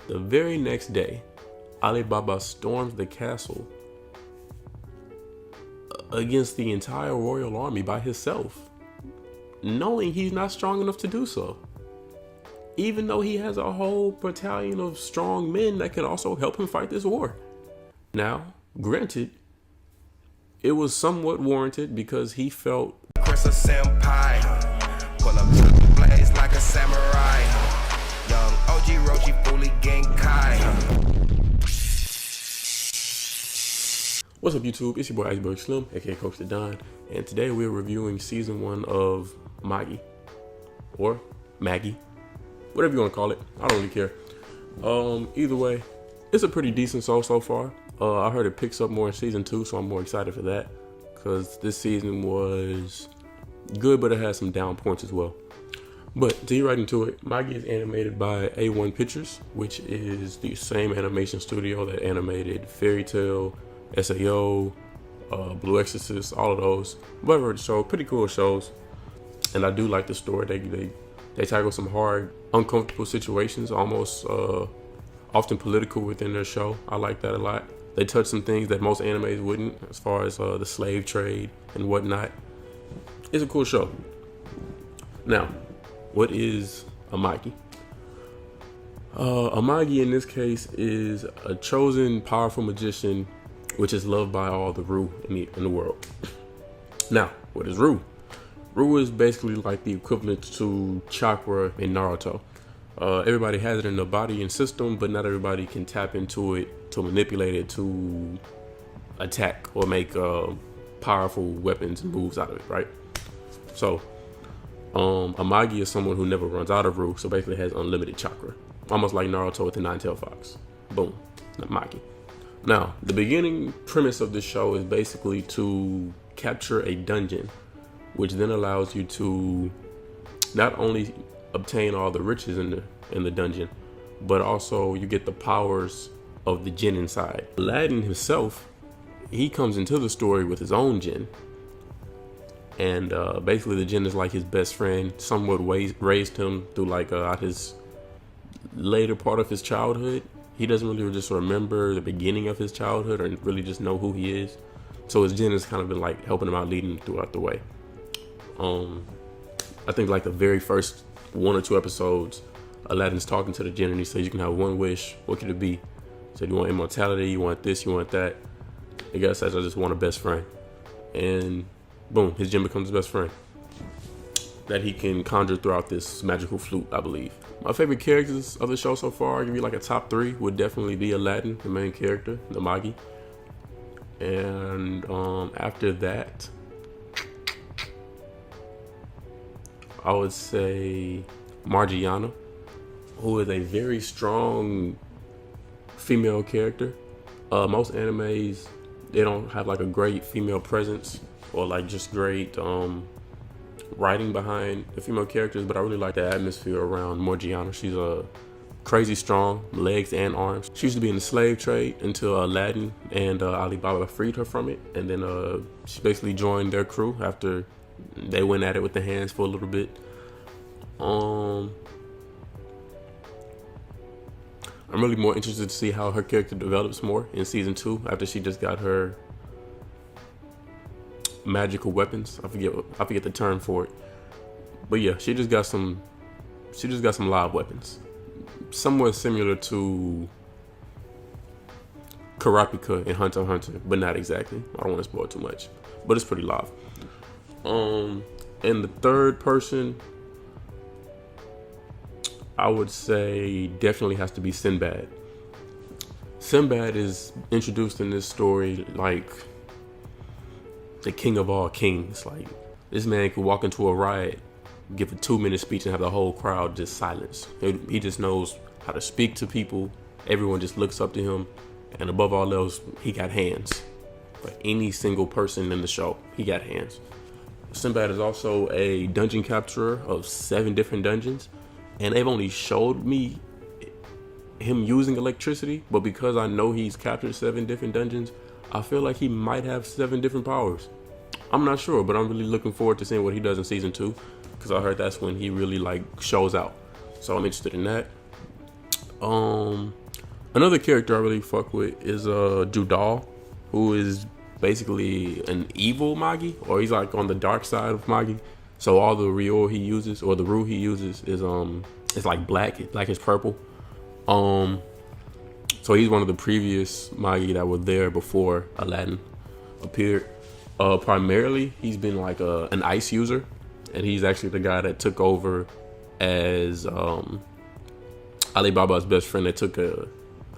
The very next day, Alibaba storms the castle against the entire royal army by himself, knowing he's not strong enough to do so. Even though he has a whole battalion of strong men that can also help him fight this war. Now, granted, it was somewhat warranted because he felt Chris a senpai, pull up to the blaze like a samurai. Young OG Rochi fully Genkai. What's up, YouTube? It's your boy Iceberg Slim, aka Coach the Don, and today we're reviewing season 1 of Magi, or Maggie, whatever you want to call it. I don't really care. Either way, it's a pretty decent show so far. I heard it picks up more in season 2, so I'm more excited for that because this season was good, but it has some down points as well. But to get right into it, Magi is animated by A1 Pictures, which is the same animation studio that animated Fairy Tail, SAO, Blue Exorcist, all of those. But I've heard the show, pretty cool shows, and I do like the story. They tackle some hard, uncomfortable situations, almost often political within their show. I like that a lot. They touch some things that most animes wouldn't, as far as the slave trade and whatnot. It's a cool show. Now, what is a Magi? A Magi in this case is a chosen, powerful magician which is loved by all the Ru in the world. Now, what is Ru? Ru is basically like the equivalent to chakra in Naruto. Everybody has it in their body and system, but not everybody can tap into it to manipulate it to attack or make powerful weapons and moves out of it, right? So, a Magi is someone who never runs out of Ru, so basically has unlimited chakra. Almost like Naruto with the nine-tailed fox. Boom, Magi. Now, the beginning premise of this show is basically to capture a dungeon, which then allows you to not only obtain all the riches in the dungeon, but also you get the powers of the jinn inside. Aladdin himself, he comes into the story with his own jinn, and basically the jinn is like his best friend, somewhat raised him through like out his later part of his childhood. He doesn't really just remember the beginning of his childhood or really just know who he is. So his jinn has kind of been like helping him out, leading him throughout the way. I think like the very first 1 or 2 episodes, Aladdin's talking to the jinn and he says, you can have one wish. What could it be? He said, you want immortality, you want this, you want that. The guy says, I just want a best friend. And boom, his jinn becomes his best friend that he can conjure throughout this magical flute, I believe. My favorite characters of the show so far, I'll give you like a top 3, would definitely be Aladdin, the main character, the Magi. And after that, I would say Margiana, who is a very strong female character. Most animes, they don't have like a great female presence or like just great writing behind the female characters, but I really like the atmosphere around Morgiana. She's crazy strong, legs and arms. She used to be in the slave trade until Aladdin and Alibaba freed her from it, and then she basically joined their crew after they went at it with the hands for a little bit. I'm really more interested to see how her character develops more in season 2 after she just got her magical weapons. I forget the term for it, but yeah, she just got some live weapons, somewhat similar to Karapika in Hunter x Hunter, but not exactly. I don't want to spoil too much, but it's pretty live. And the third person, I would say definitely has to be Sinbad. Sinbad is introduced in this story like the king of all kings. Like, this man could walk into a riot, give a 2-minute speech, and have the whole crowd just silence. He just knows how to speak to people. Everyone just looks up to him, and above all else, he got hands. For any single person in the show, he got hands. Sinbad is also a dungeon capturer of 7 different dungeons, and they've only showed me him using electricity, but because I know he's captured 7 different dungeons, I feel like he might have 7 different powers. I'm not sure, but I'm really looking forward to seeing what he does in season 2, because I heard that's when he really like shows out. So I'm interested in that. Another character I really fuck with is Judal, who is basically an evil Magi, or he's like on the dark side of Magi. So all the Ryu he uses, or the Rue he uses, is it's like black is purple. So he's one of the previous Magi that were there before Aladdin appeared. Primarily, he's been like an ice user, and he's actually the guy that took over as Alibaba's best friend.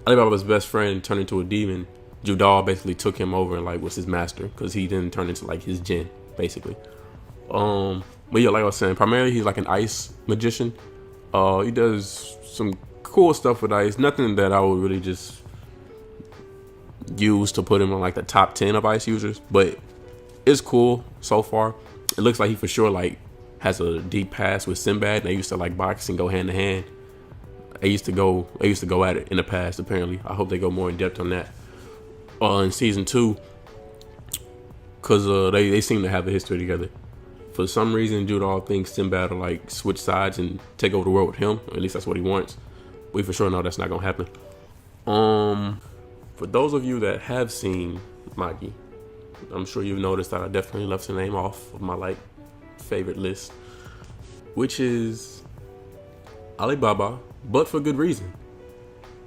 Alibaba's best friend turned into a demon. Judal basically took him over and like was his master, because he didn't turn into like his djinn, basically. But yeah, like I was saying, primarily he's like an ice magician. He does some cool stuff with ice. Nothing that I would really just use to put him on like the top 10 of ice users, but it's cool so far. It looks like he for sure like has a deep past with Sinbad. They used to like box and go hand to hand. They used to go at it in the past, apparently. I hope they go more in depth on that in season 2, because they seem to have a history together. For some reason, Judal thinks Sinbad will like switch sides and take over the world with him. Or at least that's what he wants. We for sure know that's not gonna happen. For those of you that have seen Magi, I'm sure you've noticed that I definitely left the name off of my like favorite list, which is Alibaba, but for good reason.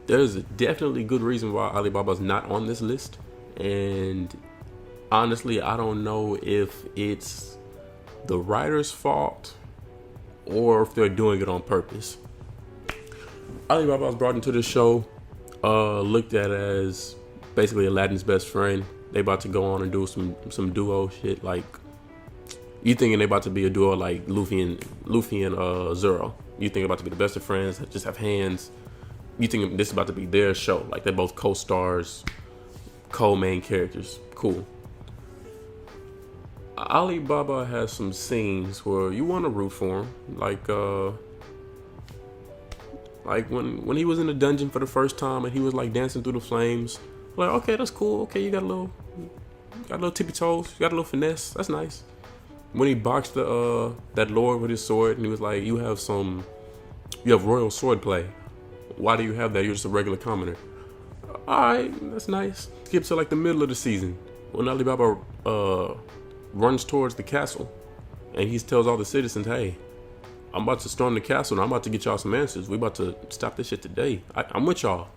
There's definitely good reason why Alibaba's not on this list, and honestly, I don't know if it's the writer's fault or if they're doing it on purpose. Alibaba was brought into the show, looked at as basically Aladdin's best friend. They about to go on and do some duo shit. Like, you thinking they about to be a duo like Luffy and Zoro. You think about to be the best of friends that just have hands. You think this is about to be their show. Like, they're both co-stars, co-main characters. Cool. Alibaba has some scenes where you want to root for him, like when he was in the dungeon for the first time and he was like dancing through the flames. Like, okay, that's cool. Okay, you got a little tippy toes, you got a little finesse. That's nice. When he boxed that lord with his sword and he was like, you have royal sword play. Why do you have that? You're just a regular commoner. All right, that's nice. Skip to like the middle of the season when Alibaba runs towards the castle and he tells all the citizens, hey, I'm about to storm the castle and I'm about to get y'all some answers. We about to stop this shit today. I'm with y'all.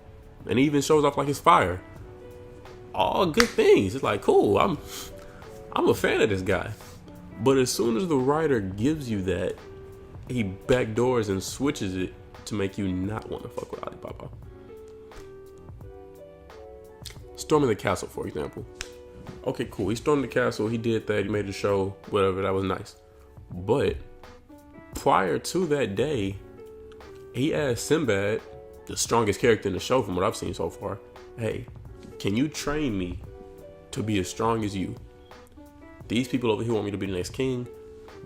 And he even shows off like his fire. All good things. It's like, cool, I'm a fan of this guy. But as soon as the writer gives you that, he backdoors and switches it to make you not want to fuck with Alibaba. Storming the castle, for example. Okay, cool. He stormed the castle. He did that. He made the show. Whatever. That was nice. But prior to that day, he asked Sinbad, the strongest character in the show from what I've seen so far, hey, can you train me to be as strong as you? These people over here want me to be the next king.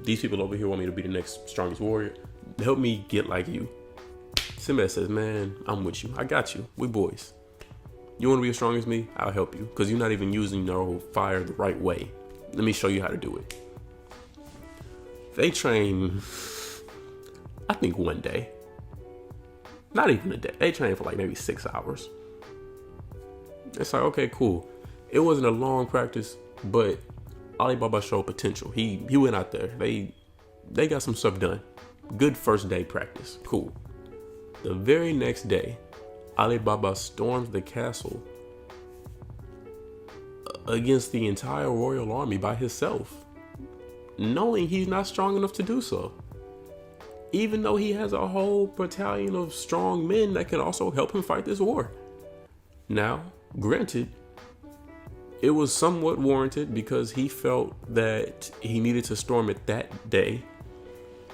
These people over here want me to be the next strongest warrior. Help me get like you. Sinbad says, man, I'm with you. I got you. We boys. You want to be as strong as me? I'll help you. Because you're not even using your fire the right way. Let me show you how to do it. They train, I think, one day. Not even a day. They train for like maybe 6 hours. It's like, okay, cool. It wasn't a long practice, but Alibaba showed potential. He went out there. They got some stuff done. Good first day practice. Cool. The very next day, Alibaba storms the castle against the entire royal army by himself, knowing he's not strong enough to do so. Even though he has a whole battalion of strong men that can also help him fight this war. Now, granted, it was somewhat warranted because he felt that he needed to storm it that day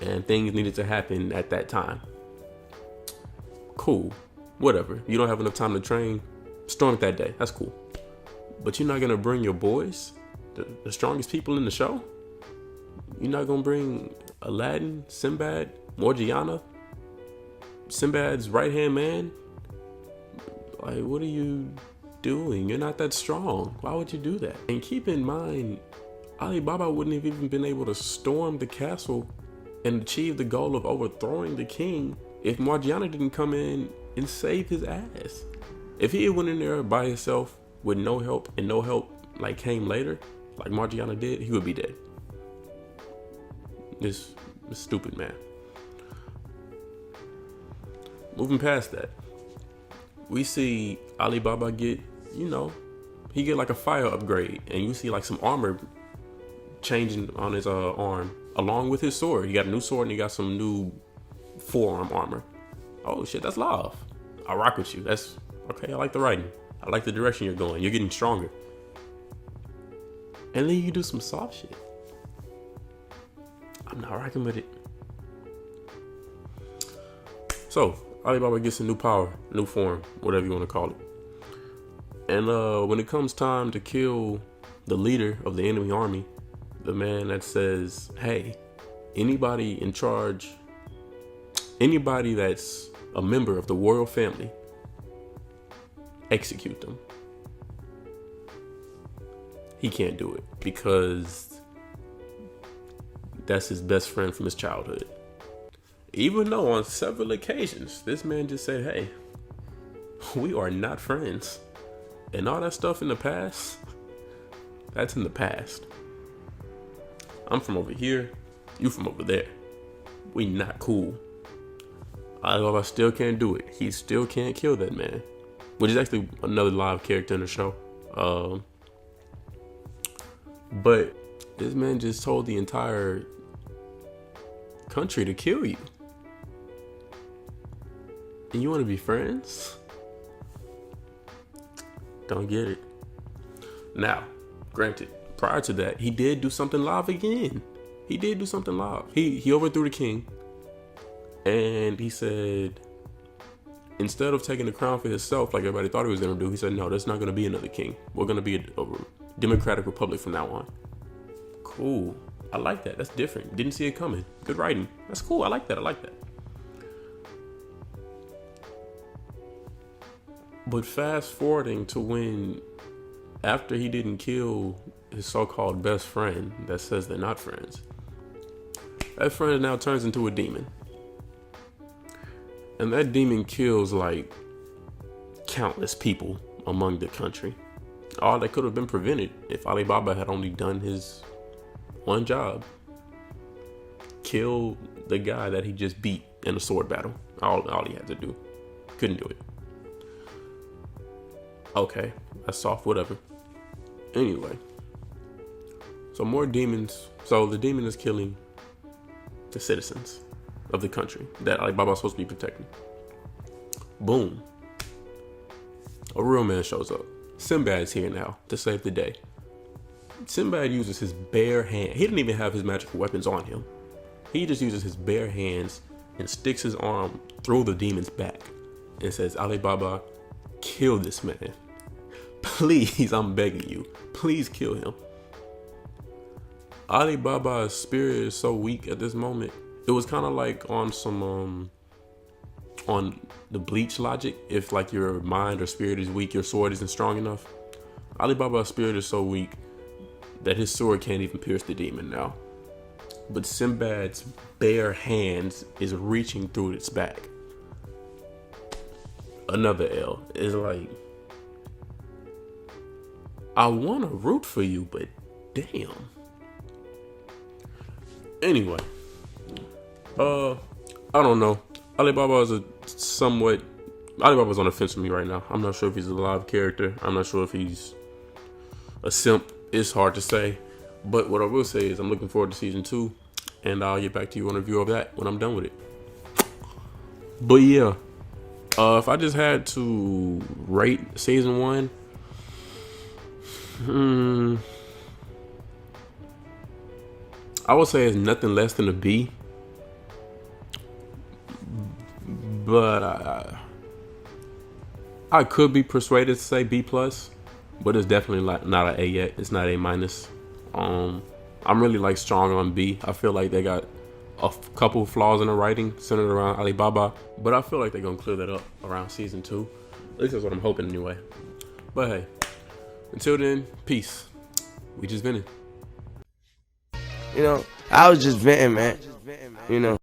and things needed to happen at that time. Cool. Whatever. You don't have enough time to train. Storm it that day. That's cool. But you're not going to bring your boys, the strongest people in the show? You're not going to bring Aladdin, Sinbad, Morgiana, Sinbad's right-hand man? Like, what are you doing? You're not that strong. Why would you do that? And keep in mind, Alibaba wouldn't have even been able to storm the castle and achieve the goal of overthrowing the king if Morgiana didn't come in and save his ass. If he had went in there by himself with no help and no help like came later, like Margiana did, he would be dead. This stupid man. Moving past that, we see Alibaba get, he get like a fire upgrade, and you see like some armor changing on his arm along with his sword. He got a new sword and he got some new forearm armor. Oh shit, that's love. I rock with you. That's okay. I like the writing. I like the direction you're going. You're getting stronger. And then you do some soft shit. I'm not rocking with it. So Alibaba gets a new power, new form, whatever you want to call it. And when it comes time to kill the leader of the enemy army, the man that says, hey, anybody in charge, anybody that's a member of the royal family, execute them. He can't do it because that's his best friend from his childhood. Even though on several occasions, this man just said, hey, we are not friends. And all that stuff in the past, that's in the past. I'm from over here, you from over there. We not cool. I still can't do it. He still can't kill that man. Which is actually another live character in the show. But this man just told the entire country to kill you. And you want to be friends? Don't get it. Now, granted, prior to that, he did do something live again. He did do something live. He overthrew the king. And he said, instead of taking the crown for himself like everybody thought he was going to do, he said, no, there's not going to be another king. We're going to be a democratic republic from now on. Cool. I like that. That's different. Didn't see it coming. Good writing. That's cool. I like that. But fast forwarding to when, after he didn't kill his so-called best friend that says they're not friends, that friend now turns into a demon. And that demon kills like countless people among the country. All that could have been prevented if Alibaba had only done his one job. Kill the guy that he just beat in a sword battle. All he had to do. Couldn't do it. Okay, that's soft, whatever. Anyway. So more demons. So the demon is killing the citizens of the country that Alibaba is supposed to be protecting. Boom. A real man shows up. Sinbad's here now to save the day. Sinbad uses his bare hand. He didn't even have his magical weapons on him. He just uses his bare hands and sticks his arm through the demon's back and says, Alibaba, kill this man. Please, I'm begging you. Please kill him. Alibaba's spirit is so weak at this moment. It was kind of like on some on the Bleach logic. If like your mind or spirit is weak, your sword isn't strong enough. Alibaba's spirit is so weak that his sword can't even pierce the demon now. But Sinbad's bare hands is reaching through its back. Another L. Is like, I want to root for you, but damn. Anyway. I don't know. Alibaba's on the fence with me right now. I'm not sure if he's a live character. I'm not sure if he's a simp. It's hard to say. But what I will say is I'm looking forward to season 2. And I'll get back to you on a review of that when I'm done with it. But yeah. If I just had to rate season 1. I would say it's nothing less than a B. But I could be persuaded to say B+, but it's definitely not an A yet. It's not A-. I'm really like strong on B. I feel like they got a couple flaws in the writing centered around Alibaba, but I feel like they're gonna clear that up around season 2. At least that's what I'm hoping anyway. But hey, until then, peace. We just venting. I was just venting, man.